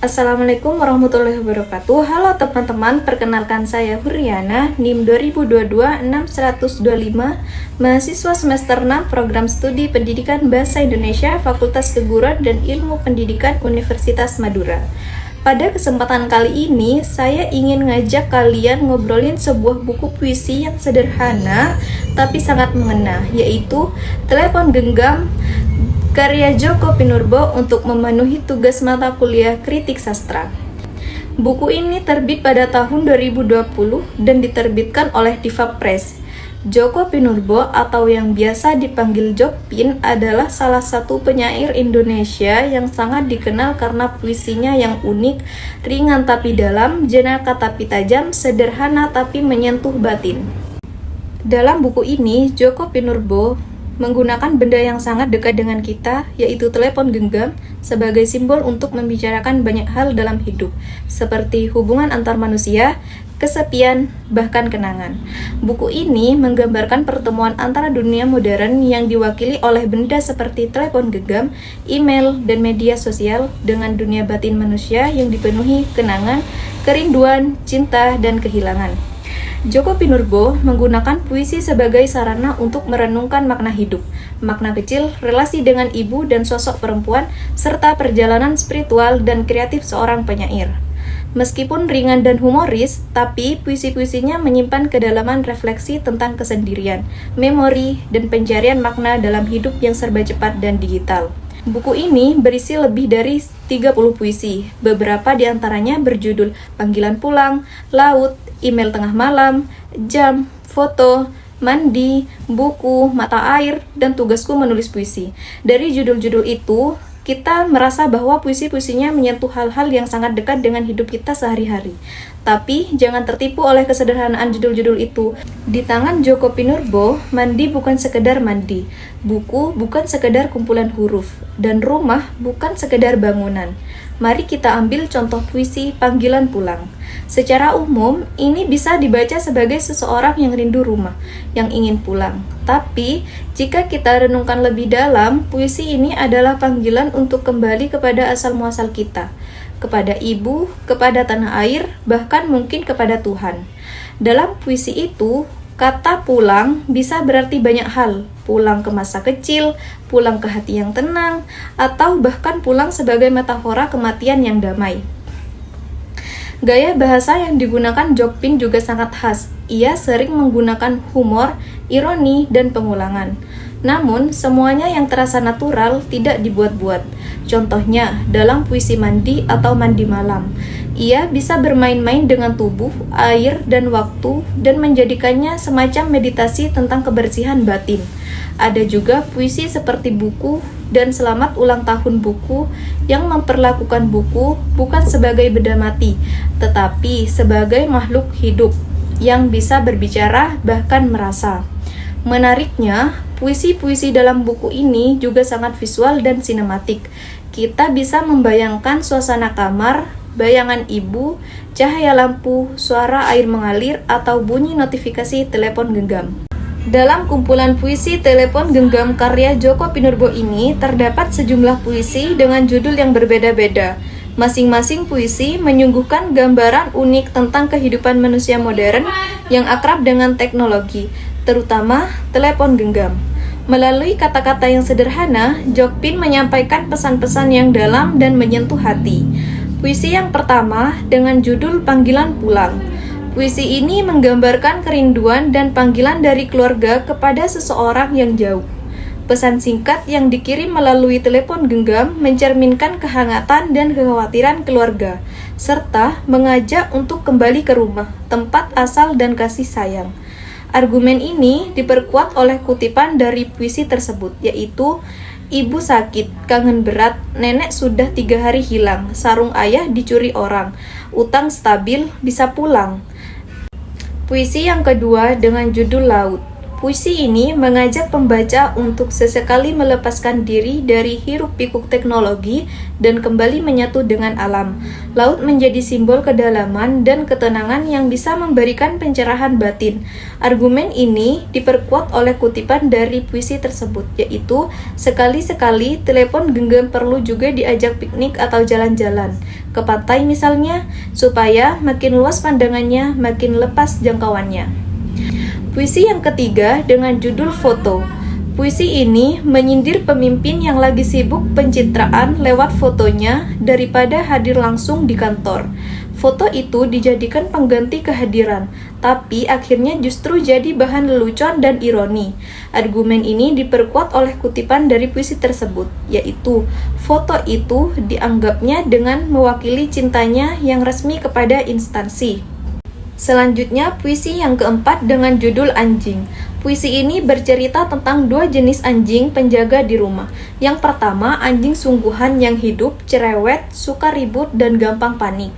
Assalamualaikum warahmatullahi wabarakatuh. Halo teman-teman, perkenalkan saya Huriana, NIM 2022-6125, mahasiswa semester 6 Program Studi Pendidikan Bahasa Indonesia, Fakultas Keguruan dan Ilmu Pendidikan Universitas Madura. Pada kesempatan kali ini, saya ingin ngajak kalian ngobrolin sebuah buku puisi yang sederhana tapi sangat mengena, yaitu Telepon Genggam karya Djoko Pinurbo untuk memenuhi tugas mata kuliah Kritik Sastra. Buku ini terbit pada tahun 2020 dan diterbitkan oleh Diva Press. Djoko Pinurbo atau yang biasa dipanggil Jokpin adalah salah satu penyair Indonesia yang sangat dikenal karena puisinya yang unik, ringan tapi dalam, jenaka tapi tajam, sederhana tapi menyentuh batin. Dalam buku ini, Djoko Pinurbo menggunakan benda yang sangat dekat dengan kita, yaitu telepon genggam, sebagai simbol untuk membicarakan banyak hal dalam hidup, seperti hubungan antar manusia, kesepian, bahkan kenangan. Buku ini menggambarkan pertemuan antara dunia modern yang diwakili oleh benda seperti telepon genggam, email, dan media sosial dengan dunia batin manusia yang dipenuhi kenangan, kerinduan, cinta, dan kehilangan. Djoko Pinurbo menggunakan puisi sebagai sarana untuk merenungkan makna hidup, makna kecil, relasi dengan ibu dan sosok perempuan, serta perjalanan spiritual dan kreatif seorang penyair. Meskipun ringan dan humoris, tapi puisi-puisinya menyimpan kedalaman refleksi tentang kesendirian, memori, dan pencarian makna dalam hidup yang serba cepat dan digital. Buku ini berisi lebih dari 30 puisi, beberapa diantaranya berjudul Panggilan Pulang, Laut, Email Tengah Malam, Jam, Foto, Mandi, Buku, Mata Air, dan Tugasku Menulis Puisi. Dari judul-judul itu, kita merasa bahwa puisi-puisinya menyentuh hal-hal yang sangat dekat dengan hidup kita sehari-hari. Tapi, jangan tertipu oleh kesederhanaan judul-judul itu. Di tangan Djoko Pinurbo, mandi bukan sekedar mandi, buku bukan sekedar kumpulan huruf, dan rumah bukan sekedar bangunan. Mari kita ambil contoh puisi Panggilan Pulang. Secara umum, ini bisa dibaca sebagai seseorang yang rindu rumah, yang ingin pulang. Tapi, jika kita renungkan lebih dalam, puisi ini adalah panggilan untuk kembali kepada asal-muasal kita, kepada ibu, kepada tanah air, bahkan mungkin kepada Tuhan. Dalam puisi itu, kata pulang bisa berarti banyak hal, pulang ke masa kecil, pulang ke hati yang tenang, atau bahkan pulang sebagai metafora kematian yang damai. Gaya bahasa yang digunakan Jokpin juga sangat khas. Ia sering menggunakan humor, ironi, dan pengulangan. Namun, semuanya yang terasa natural tidak dibuat-buat. Contohnya, dalam puisi Mandi atau Mandi Malam, ia bisa bermain-main dengan tubuh, air, dan waktu, dan menjadikannya semacam meditasi tentang kebersihan batin. Ada juga puisi seperti Buku dan Selamat Ulang Tahun Buku yang memperlakukan buku bukan sebagai benda mati, tetapi sebagai makhluk hidup yang bisa berbicara bahkan merasa. Menariknya, puisi-puisi dalam buku ini juga sangat visual dan sinematik. Kita bisa membayangkan suasana kamar, bayangan ibu, cahaya lampu, suara air mengalir, atau bunyi notifikasi telepon genggam. Dalam kumpulan puisi Telepon Genggam karya Djoko Pinurbo ini terdapat sejumlah puisi dengan judul yang berbeda-beda. Masing-masing puisi menyuguhkan gambaran unik tentang kehidupan manusia modern yang akrab dengan teknologi, terutama telepon genggam. Melalui kata-kata yang sederhana, Jokpin menyampaikan pesan-pesan yang dalam dan menyentuh hati. Puisi yang pertama dengan judul Panggilan Pulang. Puisi ini menggambarkan kerinduan dan panggilan dari keluarga kepada seseorang yang jauh. Pesan singkat yang dikirim melalui telepon genggam mencerminkan kehangatan dan kekhawatiran keluarga, serta mengajak untuk kembali ke rumah, tempat asal dan kasih sayang. Argumen ini diperkuat oleh kutipan dari puisi tersebut, yaitu ibu sakit, kangen berat, nenek sudah 3 hari hilang, sarung ayah dicuri orang, utang stabil, bisa pulang. Puisi yang kedua dengan judul Laut. Puisi ini mengajak pembaca untuk sesekali melepaskan diri dari hiruk-pikuk teknologi dan kembali menyatu dengan alam. Laut menjadi simbol kedalaman dan ketenangan yang bisa memberikan pencerahan batin. Argumen ini diperkuat oleh kutipan dari puisi tersebut, yaitu sekali-sekali telepon genggam perlu juga diajak piknik atau jalan-jalan ke pantai misalnya, supaya makin luas pandangannya, makin lepas jangkauannya. Puisi yang ketiga dengan judul Foto. Puisi ini menyindir pemimpin yang lagi sibuk pencitraan lewat fotonya daripada hadir langsung di kantor. Foto itu dijadikan pengganti kehadiran, tapi akhirnya justru jadi bahan lelucon dan ironi. Argumen ini diperkuat oleh kutipan dari puisi tersebut, yaitu foto itu dianggapnya dengan mewakili cintanya yang resmi kepada instansi. Selanjutnya, puisi yang keempat dengan judul Anjing. Puisi ini bercerita tentang dua jenis anjing penjaga di rumah. Yang pertama, anjing sungguhan yang hidup, cerewet, suka ribut, dan gampang panik.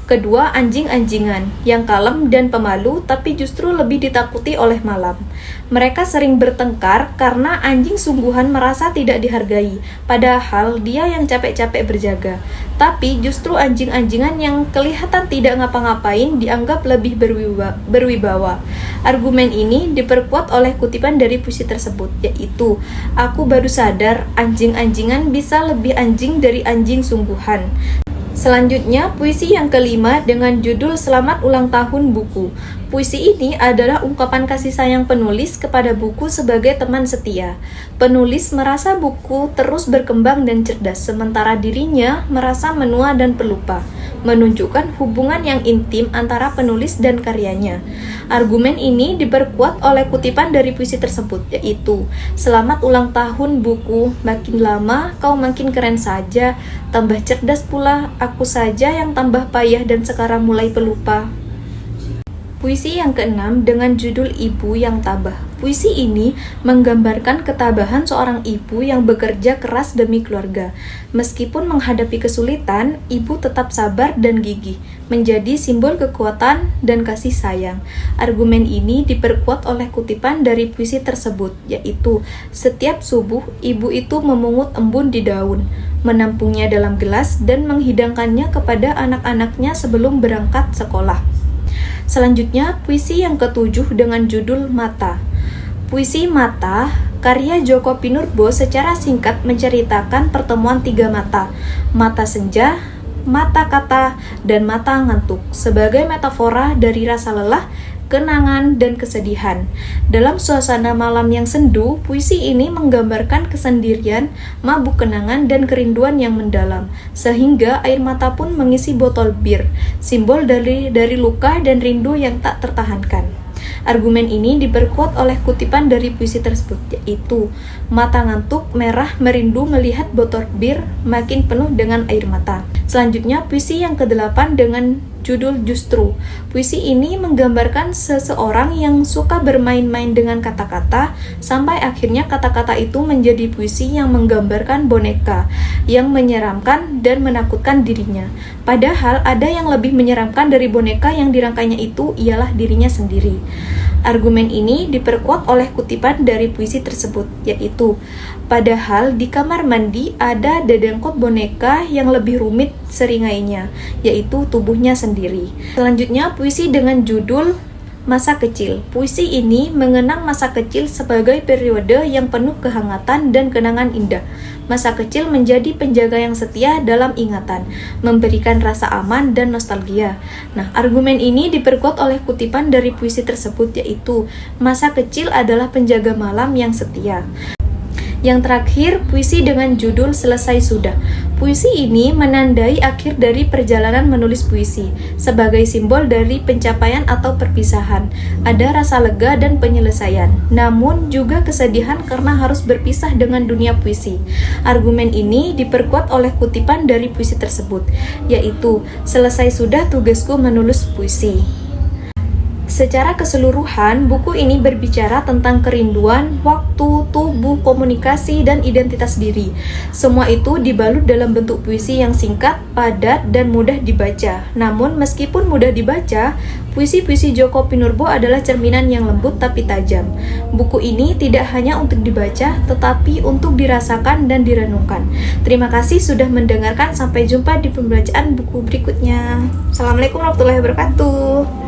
Kedua, anjing-anjingan yang kalem dan pemalu tapi justru lebih ditakuti oleh malam. Mereka sering bertengkar karena anjing sungguhan merasa tidak dihargai, padahal dia yang capek-capek berjaga. Tapi justru anjing-anjingan yang kelihatan tidak ngapa-ngapain dianggap lebih berwibawa. Argumen ini diperkuat oleh kutipan dari puisi tersebut, yaitu, "Aku baru sadar anjing-anjingan bisa lebih anjing dari anjing sungguhan." Selanjutnya, puisi yang kelima dengan judul Selamat Ulang Tahun Buku. Puisi ini adalah ungkapan kasih sayang penulis kepada buku sebagai teman setia. Penulis merasa buku terus berkembang dan cerdas, sementara dirinya merasa menua dan pelupa, menunjukkan hubungan yang intim antara penulis dan karyanya. Argumen ini diperkuat oleh kutipan dari puisi tersebut, yaitu, "Selamat ulang tahun buku, makin lama kau makin keren saja, tambah cerdas pula, aku saja yang tambah payah dan sekarang mulai pelupa." Puisi yang keenam dengan judul Ibu yang Tabah. Puisi ini menggambarkan ketabahan seorang ibu yang bekerja keras demi keluarga. Meskipun menghadapi kesulitan, ibu tetap sabar dan gigih, menjadi simbol kekuatan dan kasih sayang. Argumen ini diperkuat oleh kutipan dari puisi tersebut, yaitu, "Setiap subuh, ibu itu memungut embun di daun, menampungnya dalam gelas dan menghidangkannya kepada anak-anaknya sebelum berangkat sekolah." Selanjutnya, puisi yang ketujuh dengan judul Mata. Puisi Mata, karya Djoko Pinurbo secara singkat menceritakan pertemuan tiga mata, mata senja, mata kata, dan mata ngantuk, sebagai metafora dari rasa lelah, kenangan, dan kesedihan. Dalam suasana malam yang sendu, puisi ini menggambarkan kesendirian, mabuk kenangan, dan kerinduan yang mendalam, sehingga air mata pun mengisi botol bir, simbol dari luka dan rindu yang tak tertahankan. Argumen ini diperkuat oleh kutipan dari puisi tersebut, yaitu, "Mata ngantuk, merah, merindu melihat botol bir, makin penuh dengan air mata." Selanjutnya, puisi yang ke-8 dengan judul Justru. Puisi ini menggambarkan seseorang yang suka bermain-main dengan kata-kata, sampai akhirnya kata-kata itu menjadi puisi yang menggambarkan boneka yang menyeramkan dan menakutkan dirinya. Padahal ada yang lebih menyeramkan dari boneka yang dirangkainya itu ialah dirinya sendiri. Argumen ini diperkuat oleh kutipan dari puisi tersebut, yaitu, "Padahal di kamar mandi ada dedengkot boneka yang lebih rumit seringainya, yaitu tubuhnya sendiri." Selanjutnya, puisi dengan judul Masa Kecil. Puisi ini mengenang masa kecil sebagai periode yang penuh kehangatan dan kenangan indah. Masa kecil menjadi penjaga yang setia dalam ingatan, memberikan rasa aman dan nostalgia. Nah, argumen ini diperkuat oleh kutipan dari puisi tersebut, yaitu, "Masa kecil adalah penjaga malam yang setia." Yang terakhir, puisi dengan judul Selesai Sudah. Puisi ini menandai akhir dari perjalanan menulis puisi, sebagai simbol dari pencapaian atau perpisahan. Ada rasa lega dan penyelesaian, namun juga kesedihan karena harus berpisah dengan dunia puisi. Argumen ini diperkuat oleh kutipan dari puisi tersebut, yaitu, "Selesai sudah tugasku menulis puisi." Secara keseluruhan, buku ini berbicara tentang kerinduan, waktu, tubuh, komunikasi, dan identitas diri. Semua itu dibalut dalam bentuk puisi yang singkat, padat, dan mudah dibaca. Namun, meskipun mudah dibaca, puisi-puisi Djoko Pinurbo adalah cerminan yang lembut tapi tajam. Buku ini tidak hanya untuk dibaca, tetapi untuk dirasakan dan direnungkan. Terima kasih sudah mendengarkan. Sampai jumpa di pembacaan buku berikutnya. Assalamualaikum warahmatullahi wabarakatuh.